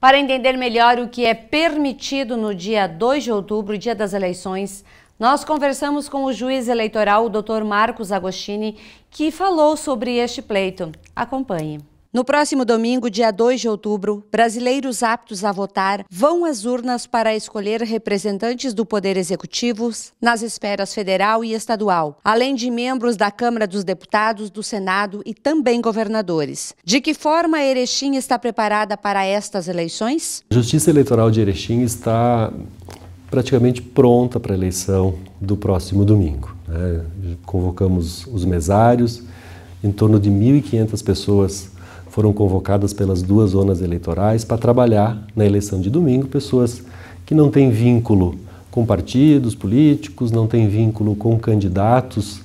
Para entender melhor o que é permitido no dia 2 de outubro, dia das eleições, nós conversamos com o juiz eleitoral, o Dr. Marcos Agostini, que falou sobre este pleito. Acompanhe. No próximo domingo, dia 2 de outubro, brasileiros aptos a votar vão às urnas para escolher representantes do Poder Executivo nas esferas federal e estadual, além de membros da Câmara dos Deputados, do Senado e também governadores. De que forma Erechim está preparada para estas eleições? A Justiça Eleitoral de Erechim está praticamente pronta para a eleição do próximo domingo. Convocamos os mesários, em torno de 1.500 pessoas foram convocadas pelas duas zonas eleitorais para trabalhar na eleição de domingo, pessoas que não têm vínculo com partidos políticos, não têm vínculo com candidatos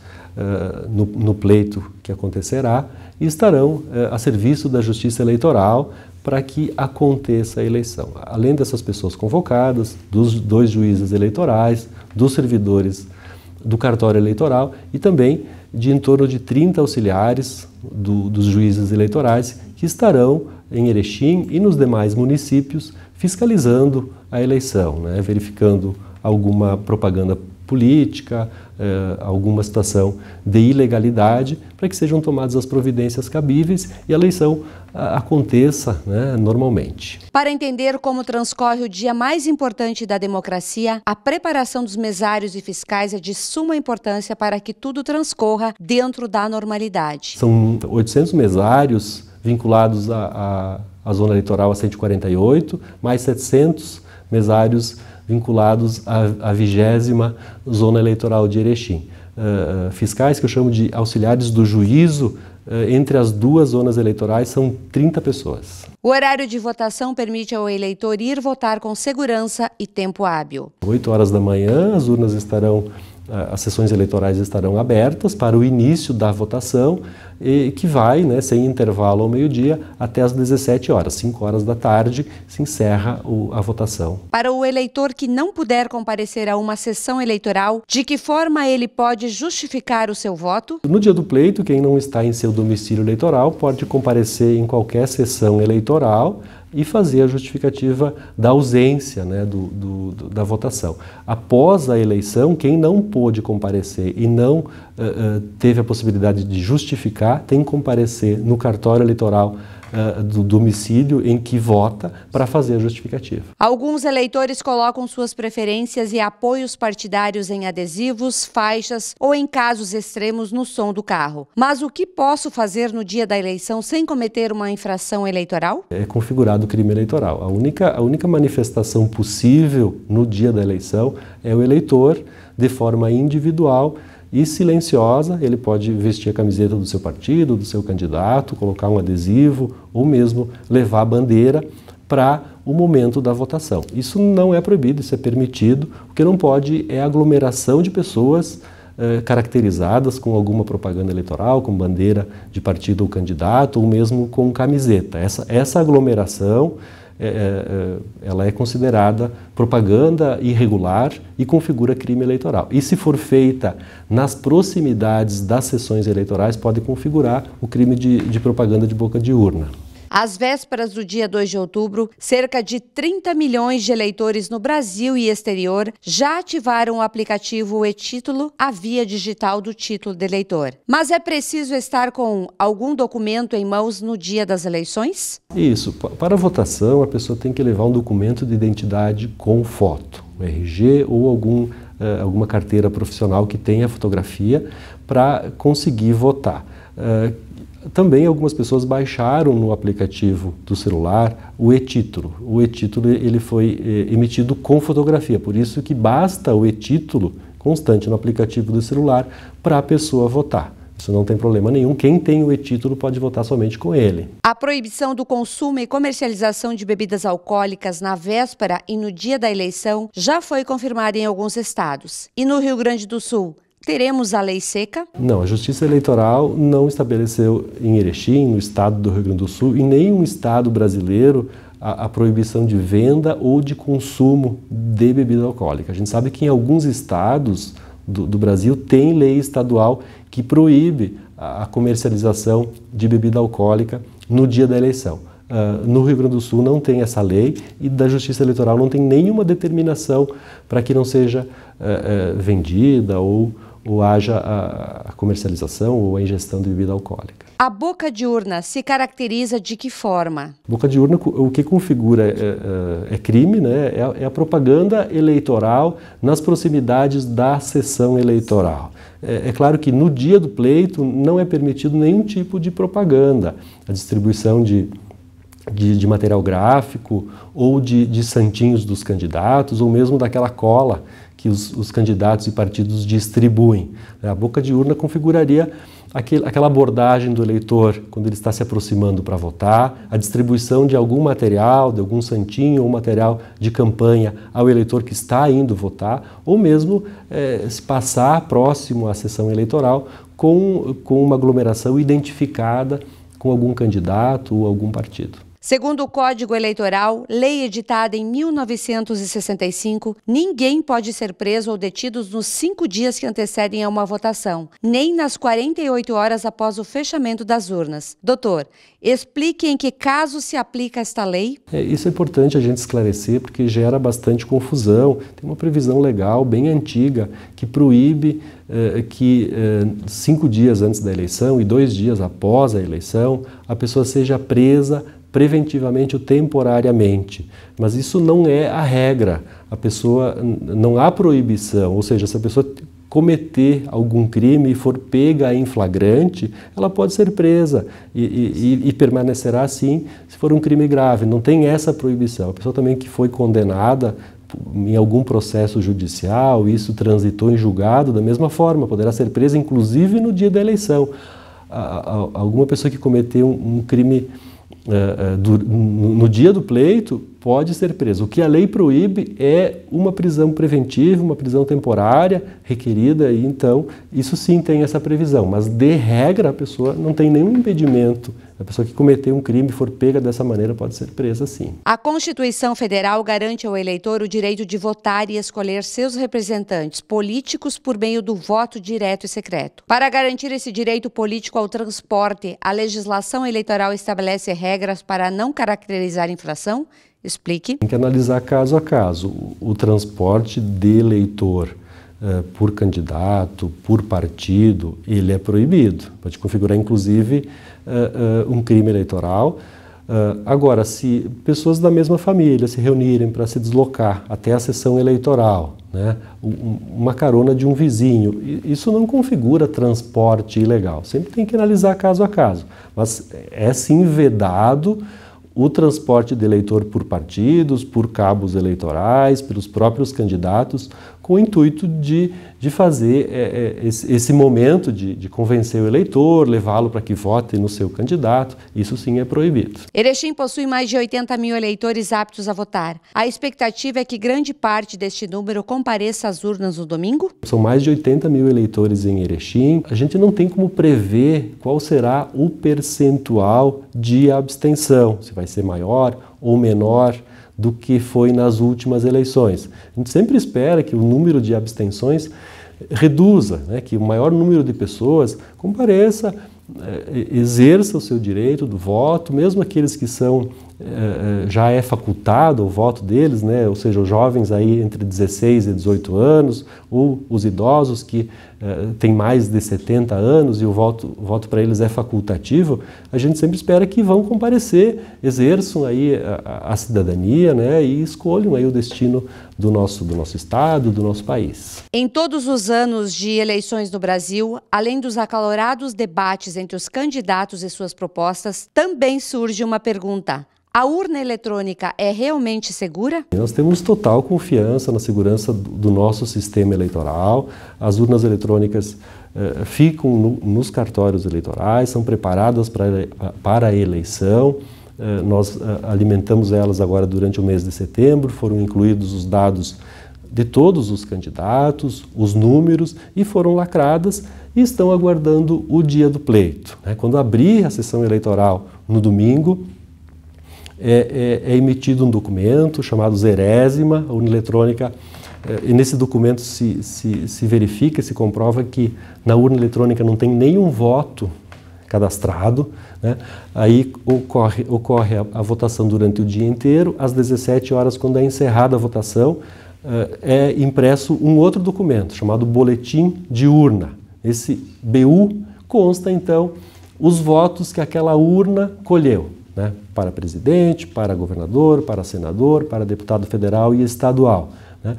no pleito que acontecerá e estarão a serviço da Justiça Eleitoral para que aconteça a eleição. Além dessas pessoas convocadas, dos dois juízes eleitorais, dos servidores do cartório eleitoral e também de em torno de 30 auxiliares dos juízes eleitorais que estarão em Erechim e nos demais municípios fiscalizando a eleição, verificando alguma propaganda política, alguma situação de ilegalidade, para que sejam tomadas as providências cabíveis e a eleição aconteça normalmente. Para entender como transcorre o dia mais importante da democracia, a preparação dos mesários e fiscais é de suma importância para que tudo transcorra dentro da normalidade. São 800 mesários vinculados à zona eleitoral a 148, mais 700 mesários vinculados à 20ª zona eleitoral de Erechim. Fiscais que eu chamo de auxiliares do juízo, entre as duas zonas eleitorais são 30 pessoas. O horário de votação permite ao eleitor ir votar com segurança e tempo hábil. 8 horas da manhã, as sessões eleitorais estarão abertas para o início da votação, que vai, sem intervalo ao meio-dia, até às 17 horas. 5 horas da tarde se encerra a votação. Para o eleitor que não puder comparecer a uma sessão eleitoral, de que forma ele pode justificar o seu voto? No dia do pleito, quem não está em seu domicílio eleitoral pode comparecer em qualquer sessão eleitoral e fazer a justificativa da ausência da votação. Após a eleição, quem não pôde comparecer e não teve a possibilidade de justificar, tem que comparecer no cartório eleitoral do domicílio em que vota para fazer a justificativa. Alguns eleitores colocam suas preferências e apoios partidários em adesivos, faixas ou, em casos extremos, no som do carro. Mas o que posso fazer no dia da eleição sem cometer uma infração eleitoral? É configurado crime eleitoral. A única manifestação possível no dia da eleição é o eleitor, de forma individual e silenciosa, ele pode vestir a camiseta do seu partido, do seu candidato, colocar um adesivo ou mesmo levar a bandeira para o momento da votação. Isso não é proibido, isso é permitido. O que não pode é a aglomeração de pessoas caracterizadas com alguma propaganda eleitoral, com bandeira de partido ou candidato, ou mesmo com camiseta. Essa aglomeração ela é considerada propaganda irregular e configura crime eleitoral. E se for feita nas proximidades das sessões eleitorais, pode configurar o crime de propaganda de boca de urna. Às vésperas do dia 2 de outubro, cerca de 30 milhões de eleitores no Brasil e exterior já ativaram o aplicativo e-Título, a via digital do título de eleitor. Mas é preciso estar com algum documento em mãos no dia das eleições? Isso. Para a votação, a pessoa tem que levar um documento de identidade com foto, um RG ou alguma carteira profissional que tenha fotografia para conseguir votar. Também algumas pessoas baixaram no aplicativo do celular o e-Título. O e-Título ele foi emitido com fotografia, por isso que basta o e-Título constante no aplicativo do celular para a pessoa votar. Isso não tem problema nenhum, quem tem o e-Título pode votar somente com ele. A proibição do consumo e comercialização de bebidas alcoólicas na véspera e no dia da eleição já foi confirmada em alguns estados. E no Rio Grande do Sul? Teremos a lei seca? Não, a Justiça Eleitoral não estabeleceu em Erechim, no estado do Rio Grande do Sul, e nenhum estado brasileiro a proibição de venda ou de consumo de bebida alcoólica. A gente sabe que em alguns estados do Brasil tem lei estadual que proíbe a comercialização de bebida alcoólica no dia da eleição. No Rio Grande do Sul não tem essa lei e da Justiça Eleitoral não tem nenhuma determinação para que não seja vendida ou haja a comercialização ou a ingestão de bebida alcoólica. A boca de urna se caracteriza de que forma? Boca de urna, o que configura é crime, né? É a propaganda eleitoral nas proximidades da sessão eleitoral. É claro que no dia do pleito não é permitido nenhum tipo de propaganda, a distribuição de material gráfico ou de santinhos dos candidatos ou mesmo daquela cola que os candidatos e partidos distribuem. A boca de urna configuraria aquela abordagem do eleitor quando ele está se aproximando para votar, a distribuição de algum material, de algum santinho ou material de campanha ao eleitor que está indo votar, ou mesmo se passar próximo à sessão eleitoral com uma aglomeração identificada com algum candidato ou algum partido. Segundo o Código Eleitoral, lei editada em 1965, ninguém pode ser preso ou detido nos 5 dias que antecedem a uma votação, nem nas 48 horas após o fechamento das urnas. Doutor, explique em que caso se aplica esta lei. Isso é importante a gente esclarecer porque gera bastante confusão. Tem uma previsão legal bem antiga que proíbe que 5 dias antes da eleição e 2 dias após a eleição a pessoa seja presa preventivamente ou temporariamente, mas isso não é a regra. A pessoa, não há proibição, ou seja, se a pessoa cometer algum crime e for pega em flagrante, ela pode ser presa e permanecerá assim se for um crime grave. Não tem essa proibição. A pessoa também que foi condenada em algum processo judicial, isso transitou em julgado, da mesma forma, poderá ser presa inclusive no dia da eleição. Alguma pessoa que cometeu um crime no dia do pleito pode ser preso. O que a lei proíbe é uma prisão preventiva, uma prisão temporária requerida, e então isso sim tem essa previsão, mas de regra a pessoa não tem nenhum impedimento. A pessoa que cometeu um crime e for pega dessa maneira pode ser presa sim. A Constituição Federal garante ao eleitor o direito de votar e escolher seus representantes políticos por meio do voto direto e secreto. Para garantir esse direito político ao transporte, a legislação eleitoral estabelece regras para não caracterizar infração? Explique. Tem que analisar caso a caso. O transporte de eleitor por candidato, por partido, ele é proibido. Pode configurar, inclusive, um crime eleitoral. Agora, se pessoas da mesma família se reunirem para se deslocar até a sessão eleitoral, né, uma carona de um vizinho, isso não configura transporte ilegal. Sempre tem que analisar caso a caso. Mas é sim vedado o transporte de eleitor por partidos, por cabos eleitorais, pelos próprios candidatos, com o intuito de fazer esse momento de convencer o eleitor, levá-lo para que vote no seu candidato. Isso sim é proibido. Erechim possui mais de 80 mil eleitores aptos a votar. A expectativa é que grande parte deste número compareça às urnas no domingo? São mais de 80 mil eleitores em Erechim. A gente não tem como prever qual será o percentual de abstenção, se vai ser maior ou menor do que foi nas últimas eleições. A gente sempre espera que o número de abstenções reduza, né, que o maior número de pessoas compareça, exerça o seu direito do voto, mesmo aqueles que já é facultado o voto deles, né, ou seja, os jovens aí entre 16 e 18 anos, ou os idosos que têm mais de 70 anos e o voto para eles é facultativo. A gente sempre espera que vão comparecer, exerçam aí a cidadania, né, e escolham aí o destino do nosso estado, do nosso país. Em todos os anos de eleições no Brasil, além dos acalorados debates entre os candidatos e suas propostas, também surge uma pergunta: a urna eletrônica é realmente segura? Nós temos total confiança na segurança do nosso sistema eleitoral. As urnas eletrônicas ficam nos cartórios eleitorais, são preparadas para a eleição. Nós alimentamos elas agora durante o mês de setembro, foram incluídos os dados de todos os candidatos, os números, e foram lacradas e estão aguardando o dia do pleito. Quando abrir a sessão eleitoral no domingo, é emitido um documento chamado Zerésima, a urna eletrônica, e nesse documento se verifica, se comprova que na urna eletrônica não tem nenhum voto cadastrado, né? Aí ocorre a votação durante o dia inteiro. Às 17 horas, quando é encerrada a votação, é impresso um outro documento chamado Boletim de Urna. Esse BU consta, então, os votos que aquela urna colheu, né? Para presidente, para governador, para senador, para deputado federal e estadual, né?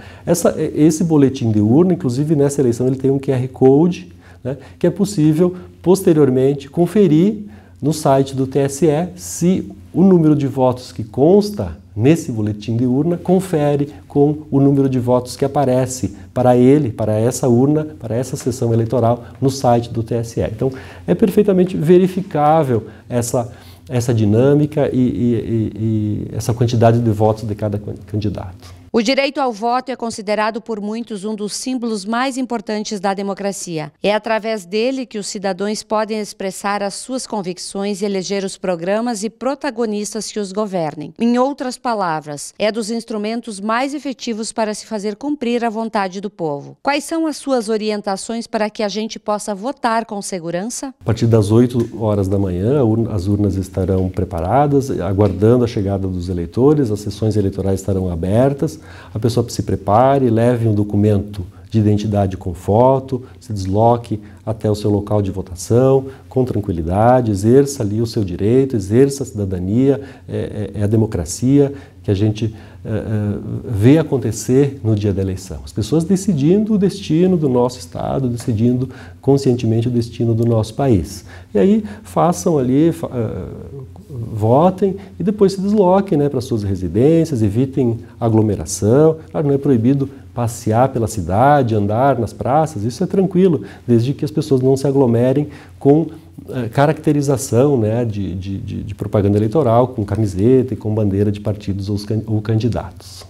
Esse boletim de urna, inclusive nessa eleição, ele tem um QR Code, né? Que é possível, posteriormente, conferir no site do TSE se o número de votos que consta nesse boletim de urna confere com o número de votos que aparece para ele, para essa urna, para essa sessão eleitoral no site do TSE. Então, é perfeitamente verificável essa dinâmica e essa quantidade de votos de cada candidato. O direito ao voto é considerado por muitos um dos símbolos mais importantes da democracia. É através dele que os cidadãos podem expressar as suas convicções e eleger os programas e protagonistas que os governem. Em outras palavras, é dos instrumentos mais efetivos para se fazer cumprir a vontade do povo. Quais são as suas orientações para que a gente possa votar com segurança? A partir das 8 horas da manhã, as urnas estarão preparadas, aguardando a chegada dos eleitores, as sessões eleitorais estarão abertas. A pessoa se prepare, leve um documento de identidade com foto, se desloque até o seu local de votação com tranquilidade, exerça ali o seu direito, exerça a cidadania, é a democracia que a gente vê acontecer no dia da eleição. As pessoas decidindo o destino do nosso estado, decidindo conscientemente o destino do nosso país. E aí façam ali, votem e depois se desloquem, né, para suas residências, evitem aglomeração. Claro, não é proibido passear pela cidade, andar nas praças, isso é tranquilo, desde que as pessoas não se aglomerem com caracterização, né, de propaganda eleitoral, com camiseta e com bandeira de partidos ou candidatos.